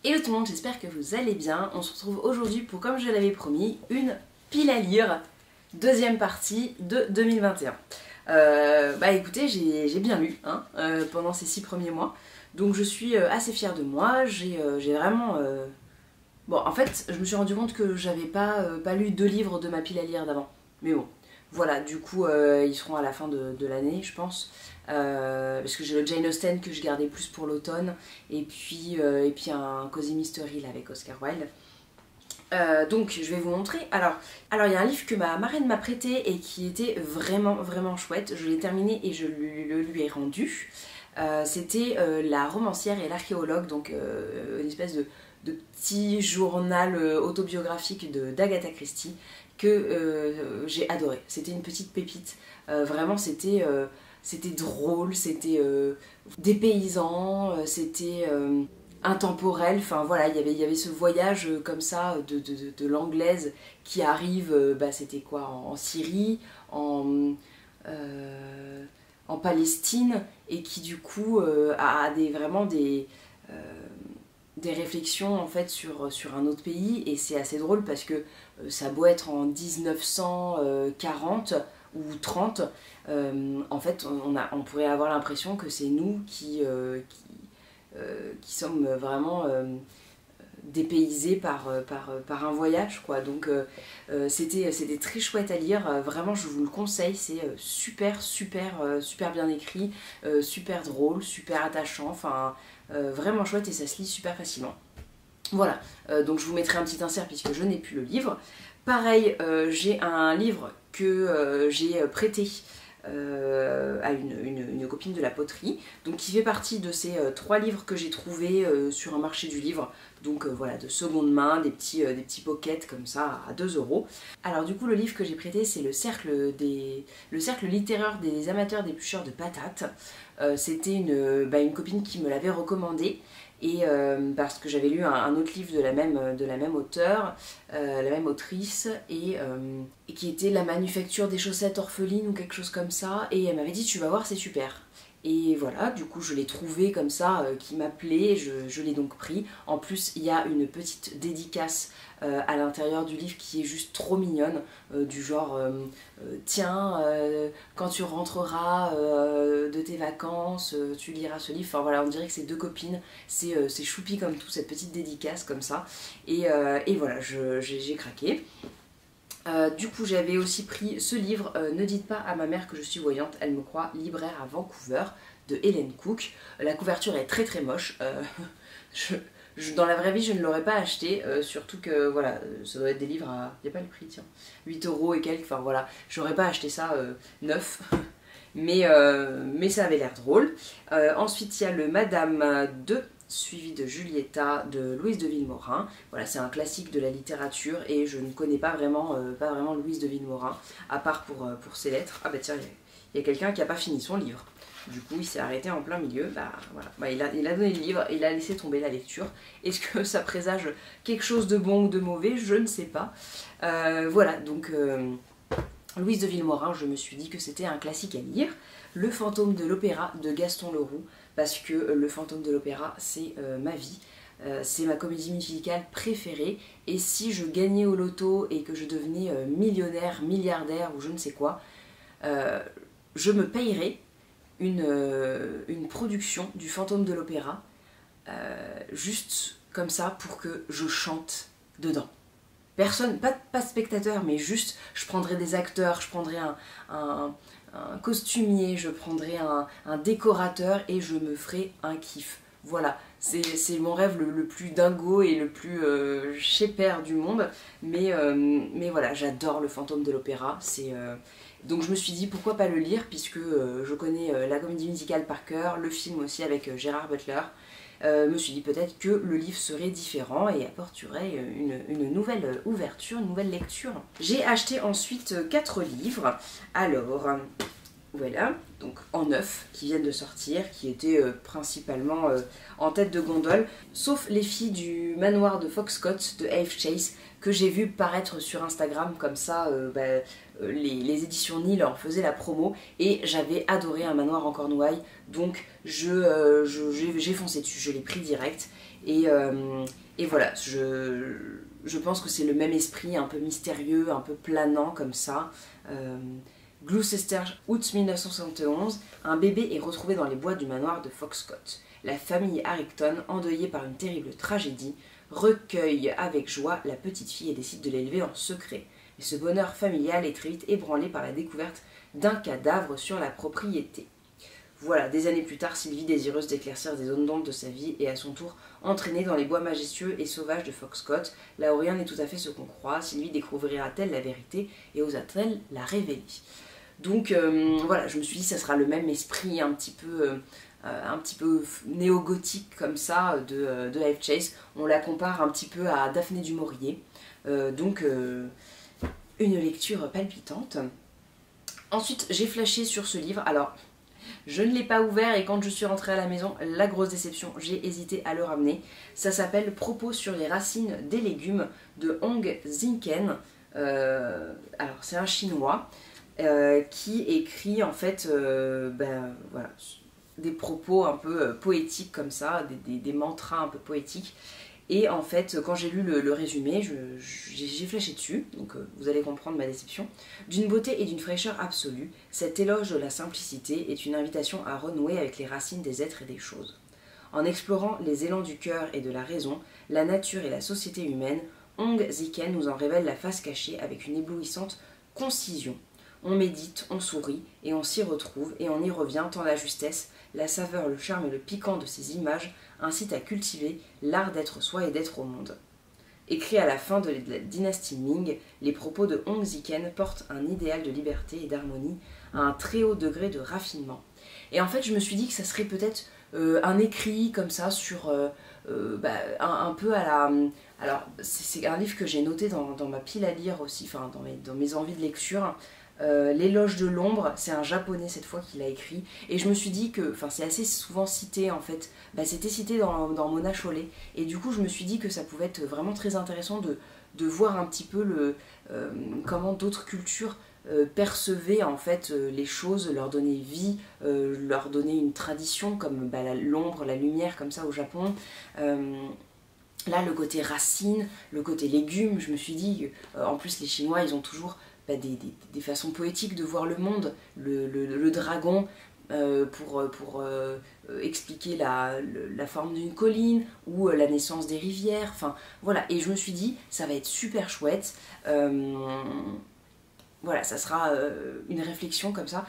Hello tout le monde, j'espère que vous allez bien. On se retrouve aujourd'hui pour, comme je l'avais promis, une pile à lire, deuxième partie de 2021. Bah écoutez, j'ai bien lu hein, pendant ces 6 premiers mois, donc je suis assez fière de moi. J'ai vraiment... Bon, en fait, je me suis rendu compte que j'avais pas lu 2 livres de ma pile à lire d'avant. Mais bon, voilà, du coup, ils seront à la fin de l'année, je pense. Parce que j'ai le Jane Austen que je gardais plus pour l'automne, et puis un Cozy Mystery là, avec Oscar Wilde. Donc je vais vous montrer. Alors il y a un livre que ma marraine m'a prêté et qui était vraiment chouette. Je l'ai terminé et je le lui ai rendu. C'était La romancière et l'archéologue, donc une espèce de petit journal autobiographique d'Agatha Christie que j'ai adoré. C'était une petite pépite. Vraiment c'était drôle, c'était dépaysant, c'était intemporel. Enfin voilà, il y avait ce voyage comme ça de l'anglaise qui arrive, bah, c'était quoi, en Syrie, en Palestine, et qui du coup a vraiment des réflexions en fait sur un autre pays. Et c'est assez drôle parce que ça a beau être en 1940 ou 30, en fait on pourrait avoir l'impression que c'est nous qui sommes vraiment dépaysés par un voyage quoi. Donc c'était très chouette à lire, vraiment je vous le conseille. C'est super bien écrit, super drôle, super attachant, enfin vraiment chouette, et ça se lit super facilement. Voilà, donc je vous mettrai un petit insert puisque je n'ai plus le livre. Pareil, j'ai un livre que j'ai prêté à une copine de la poterie, donc qui fait partie de ces 3 livres que j'ai trouvés sur un marché du livre, donc voilà, de seconde main, des petits pockets comme ça à 2 euros. Alors du coup le livre que j'ai prêté, c'est le cercle littéraire des amateurs d'éplucheurs de patates. C'était une copine qui me l'avait recommandé, et parce que j'avais lu un autre livre de la même auteure, la même autrice, et qui était La manufacture des chaussettes orphelines ou quelque chose comme ça, et elle m'avait dit tu vas voir, c'est super. Et voilà, du coup je l'ai trouvé comme ça, qui m'appelait, je l'ai donc pris. En plus il y a une petite dédicace à l'intérieur du livre qui est juste trop mignonne, du genre tiens, quand tu rentreras de tes vacances, tu liras ce livre. Enfin voilà, on dirait que c'est 2 copines, c'est choupi comme tout, cette petite dédicace comme ça. Et voilà, j'ai craqué. Du coup j'avais aussi pris ce livre, Ne dites pas à ma mère que je suis voyante, elle me croit, libraire à Vancouver, de Hélène Cook. La couverture est très moche, dans la vraie vie je ne l'aurais pas acheté, surtout que voilà, ça doit être des livres à... il n'y a pas le prix, tiens, 8 euros et quelques, enfin voilà, j'aurais pas acheté ça neuf. Mais ça avait l'air drôle. Ensuite il y a le Madame 2, suivi de Julieta de Louise de Villemorin. Voilà, c'est un classique de la littérature et je ne connais pas vraiment Louise de Villemorin, à part pour ses lettres. Ah bah tiens, il y a quelqu'un qui n'a pas fini son livre. Du coup, il s'est arrêté en plein milieu. Bah voilà, bah, il a donné le livre et il a laissé tomber la lecture. Est-ce que ça présage quelque chose de bon ou de mauvais? Je ne sais pas. Voilà, donc Louise de Villemorin, je me suis dit que c'était un classique à lire. Le fantôme de l'opéra de Gaston Leroux, parce que Le fantôme de l'opéra, c'est ma vie. C'est ma comédie musicale préférée, et si je gagnais au loto et que je devenais millionnaire, milliardaire ou je ne sais quoi, je me payerais une production du fantôme de l'opéra, juste comme ça pour que je chante dedans. Personne, pas spectateur, mais juste je prendrais des acteurs, je prendrais un costumier, je prendrais un décorateur et je me ferais un kiff. Voilà, c'est mon rêve le plus dingo et le plus chépère du monde, mais voilà, j'adore Le fantôme de l'opéra. Donc je me suis dit pourquoi pas le lire, puisque je connais la comédie musicale par cœur, le film aussi avec Gérard Butler. Me suis dit peut-être que le livre serait différent et apporterait une nouvelle ouverture, une nouvelle lecture. J'ai acheté ensuite 4 livres. Alors, voilà, donc en neuf, qui viennent de sortir, qui étaient principalement en tête de gondole, sauf Les filles du manoir de Foxcott de Eve Chase, que j'ai vu paraître sur Instagram comme ça. Les éditions Nil en faisaient la promo et j'avais adoré Un manoir en Cornouailles, donc j'ai foncé dessus, je l'ai pris direct Et voilà, je pense que c'est le même esprit, un peu mystérieux, un peu planant comme ça. Gloucester, août 1971, un bébé est retrouvé dans les bois du manoir de Foxcott. La famille Harrington, endeuillée par une terrible tragédie, recueille avec joie la petite fille et décide de l'élever en secret. Et ce bonheur familial est très vite ébranlé par la découverte d'un cadavre sur la propriété. Voilà, des années plus tard, Sylvie, désireuse d'éclaircir des zones d'ombre de sa vie, est à son tour entraînée dans les bois majestueux et sauvages de Foxcott, là où rien n'est tout à fait ce qu'on croit. Sylvie découvrira-t-elle la vérité et osera-t-elle la révéler? Donc voilà, je me suis dit que ça sera le même esprit un petit peu néo-gothique comme ça de Life Chase. On la compare un petit peu à Daphné du Maurier. Donc une lecture palpitante. Ensuite, j'ai flashé sur ce livre. Alors, je ne l'ai pas ouvert et quand je suis rentrée à la maison, la grosse déception, j'ai hésité à le ramener. Ça s'appelle Propos sur les racines des légumes de Hong Zinken. Alors, c'est un chinois qui écrit en fait voilà, des propos un peu poétiques comme ça, des mantras un peu poétiques. Et en fait, quand j'ai lu le résumé, j'ai flashé dessus, donc vous allez comprendre ma déception. D'une beauté et d'une fraîcheur absolue, cet éloge de la simplicité est une invitation à renouer avec les racines des êtres et des choses. En explorant les élans du cœur et de la raison, la nature et la société humaine, Hong Zinken nous en révèle la face cachée avec une éblouissante concision. On médite, on sourit, et on s'y retrouve, et on y revient tant la justesse, la saveur, le charme et le piquant de ces images incitent à cultiver l'art d'être soi et d'être au monde. Écrit à la fin de la dynastie Ming, les propos de Hong Zinken portent un idéal de liberté et d'harmonie à un très haut degré de raffinement. Et en fait, je me suis dit que ça serait peut-être un écrit comme ça sur un peu à la... Alors, c'est un livre que j'ai noté dans ma pile à lire aussi, enfin dans mes envies de lecture. L'éloge de l'ombre, c'est un japonais cette fois qui l'a écrit, et je me suis dit que, enfin c'est assez souvent cité en fait, c'était cité dans Mona Chollet, et du coup je me suis dit que ça pouvait être vraiment très intéressant de voir un petit peu comment d'autres cultures percevaient en fait les choses, leur donner vie, leur donner une tradition comme l'ombre, la lumière comme ça au Japon. Là le côté racine, le côté légumes, je me suis dit, en plus les Chinois ils ont toujours des façons poétiques de voir le monde, le dragon pour expliquer la forme d'une colline ou la naissance des rivières, enfin voilà, et je me suis dit ça va être super chouette, voilà, ça sera une réflexion comme ça.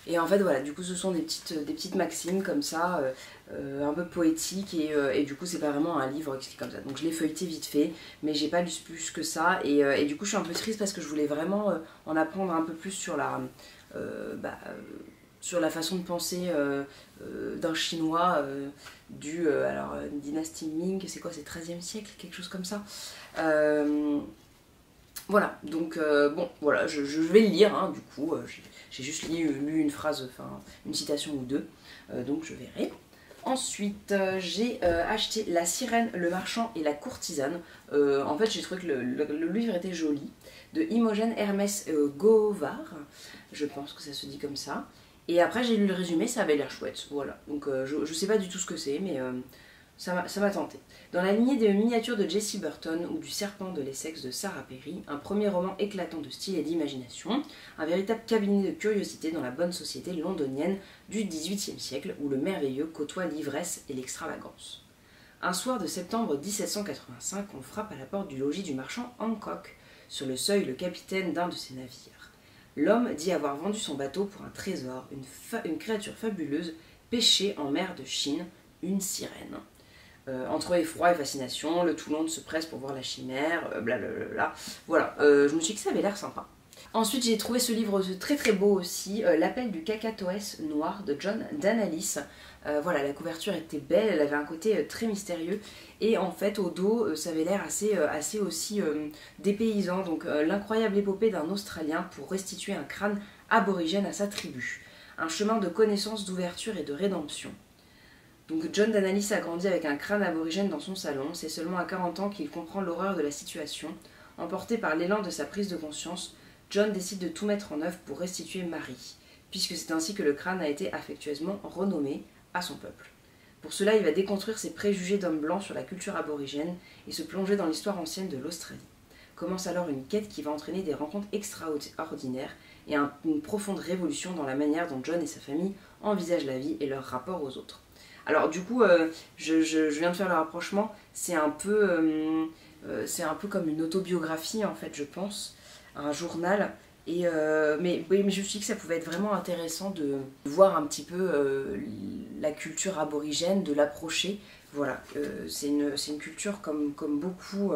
Et en fait voilà, du coup ce sont des petites maximes comme ça, un peu poétiques, et du coup c'est pas vraiment un livre écrit comme ça. Donc je l'ai feuilleté vite fait, mais j'ai pas lu plus que ça, et du coup je suis un peu triste parce que je voulais vraiment en apprendre un peu plus sur sur la façon de penser d'un chinois alors dynastie Ming, c'est quoi, c'est 13e siècle, quelque chose comme ça. Voilà, donc bon, voilà, je vais le lire, hein, du coup, j'ai juste lu une phrase, enfin une citation ou deux, donc je verrai. Ensuite, j'ai acheté La Sirène, le Marchand et la Courtisane. En fait, j'ai trouvé que le livre était joli, de Imogen Hermès Govard, je pense que ça se dit comme ça. Et après, j'ai lu le résumé, ça avait l'air chouette, voilà. Donc je sais pas du tout ce que c'est, mais ça m'a tenté. Dans la lignée des miniatures de Jessie Burton ou du Serpent de l'Essex de Sarah Perry, un premier roman éclatant de style et d'imagination, un véritable cabinet de curiosité dans la bonne société londonienne du XVIIIe siècle où le merveilleux côtoie l'ivresse et l'extravagance. Un soir de septembre 1785, on frappe à la porte du logis du marchand Hancock, sur le seuil le capitaine d'un de ses navires. L'homme dit avoir vendu son bateau pour un trésor, une créature fabuleuse pêchée en mer de Chine, une sirène. Entre effroi et fascination, le Toulon se presse pour voir la chimère, blablabla. Voilà, je me suis dit que ça avait l'air sympa. Ensuite, j'ai trouvé ce livre très très beau aussi, L'appel du cacatoès noir de John Danalis. Voilà, la couverture était belle, elle avait un côté très mystérieux, et en fait au dos ça avait l'air assez aussi dépaysant. Donc l'incroyable épopée d'un Australien pour restituer un crâne aborigène à sa tribu. Un chemin de connaissance, d'ouverture et de rédemption. Donc John Danalis a grandi avec un crâne aborigène dans son salon, c'est seulement à 40 ans qu'il comprend l'horreur de la situation. Emporté par l'élan de sa prise de conscience, John décide de tout mettre en œuvre pour restituer Marie, puisque c'est ainsi que le crâne a été affectueusement renommé à son peuple. Pour cela, il va déconstruire ses préjugés d'homme blanc sur la culture aborigène et se plonger dans l'histoire ancienne de l'Australie. Commence alors une quête qui va entraîner des rencontres extraordinaires et une profonde révolution dans la manière dont John et sa famille envisagent la vie et leur rapport aux autres. Alors du coup, je viens de faire le rapprochement, c'est un peu comme une autobiographie en fait, je pense, un journal. Mais je me suis dit que ça pouvait être vraiment intéressant de voir un petit peu la culture aborigène, de l'approcher. Voilà, c'est une culture comme beaucoup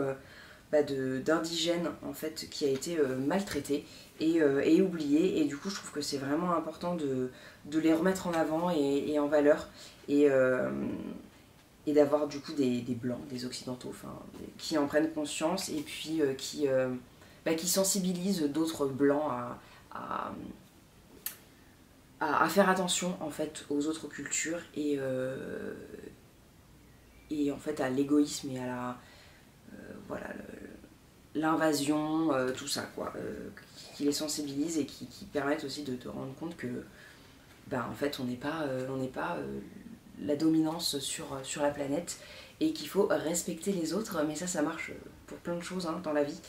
d'indigènes en fait, qui a été maltraitée et oubliée. Et du coup, je trouve que c'est vraiment important de les remettre en avant et en valeur. Et d'avoir du coup des blancs, des occidentaux, qui en prennent conscience et puis qui sensibilisent d'autres blancs à faire attention en fait aux autres cultures et en fait à l'égoïsme et à l'invasion, tout ça quoi, qui les sensibilisent et qui permettent aussi de te rendre compte que en fait on n'est pas la dominance sur la planète et qu'il faut respecter les autres, mais ça marche pour plein de choses dans la vie.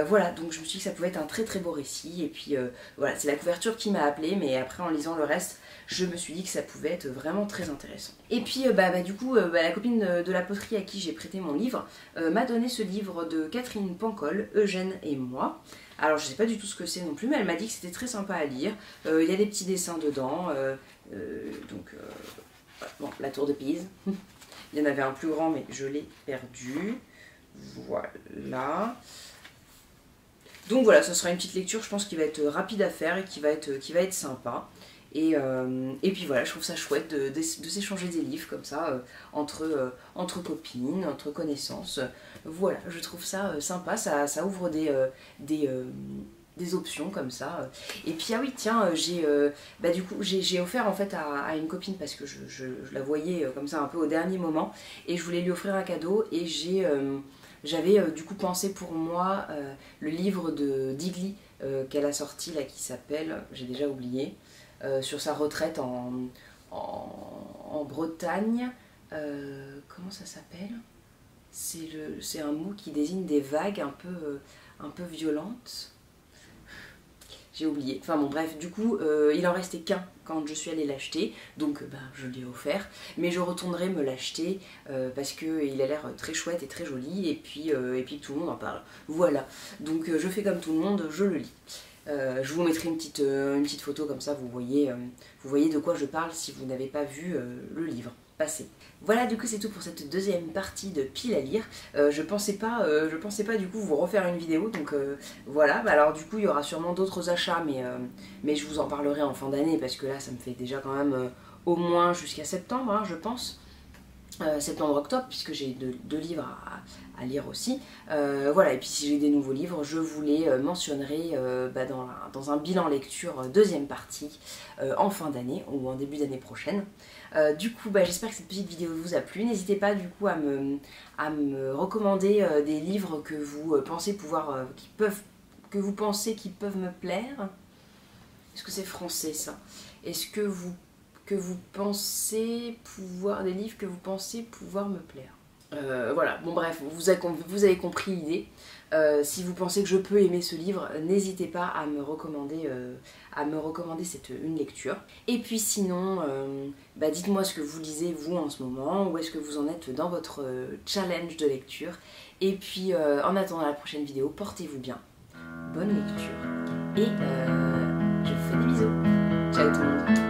Voilà, donc je me suis dit que ça pouvait être un très très beau récit, et puis voilà, c'est la couverture qui m'a appelée, mais après en lisant le reste, je me suis dit que ça pouvait être vraiment très intéressant. Et puis du coup, la copine de la poterie à qui j'ai prêté mon livre m'a donné ce livre de Catherine Pancol, Eugène et moi. Alors je sais pas du tout ce que c'est non plus, mais elle m'a dit que c'était très sympa à lire. Il y a des petits dessins dedans, bon, la tour de Pise. Il y en avait un plus grand, mais je l'ai perdu. Voilà. Donc voilà, ce sera une petite lecture, je pense, qui va être rapide à faire et qui va être sympa. Et puis voilà, je trouve ça chouette de s'échanger des livres comme ça, entre copines, entre connaissances. Voilà, je trouve ça sympa, ça ouvre des options comme ça. Et puis ah oui tiens, du coup j'ai offert en fait à une copine parce que je la voyais comme ça un peu au dernier moment et je voulais lui offrir un cadeau et j'avais du coup pensé pour moi le livre de Digli qu'elle a sorti là qui s'appelle, j'ai déjà oublié, sur sa retraite en Bretagne. Comment ça s'appelle? C'est un mot qui désigne des vagues un peu violentes. J'ai oublié. Enfin bon bref, du coup il en restait qu'un quand je suis allée l'acheter, donc je l'ai offert, mais je retournerai me l'acheter parce qu'il a l'air très chouette et très joli et puis que tout le monde en parle. Voilà, donc je fais comme tout le monde, je le lis. Je vous mettrai une petite photo comme ça, vous voyez de quoi je parle si vous n'avez pas vu le livre passer. Voilà, du coup c'est tout pour cette deuxième partie de pile à lire. Je pensais pas du coup vous refaire une vidéo, donc voilà. Alors du coup il y aura sûrement d'autres achats, mais je vous en parlerai en fin d'année parce que là ça me fait déjà quand même au moins jusqu'à septembre, je pense. Septembre-octobre, puisque j'ai deux livres à lire aussi. Voilà, et puis si j'ai des nouveaux livres, je vous les mentionnerai dans un bilan lecture deuxième partie en fin d'année ou en début d'année prochaine. Du coup, j'espère que cette petite vidéo vous a plu. N'hésitez pas du coup à me recommander des livres que vous pensez que vous pensez qui peuvent me plaire. Est-ce que c'est français ça? Est-ce que vous pensez pouvoir, des livres que vous pensez pouvoir me plaire. Voilà, bon bref, vous avez compris l'idée. Si vous pensez que je peux aimer ce livre, n'hésitez pas à me recommander une lecture. Et puis sinon, dites-moi ce que vous lisez vous en ce moment, où est-ce que vous en êtes dans votre challenge de lecture. Et puis en attendant la prochaine vidéo, portez-vous bien, bonne lecture, et je vous fais des bisous. Ciao tout le monde.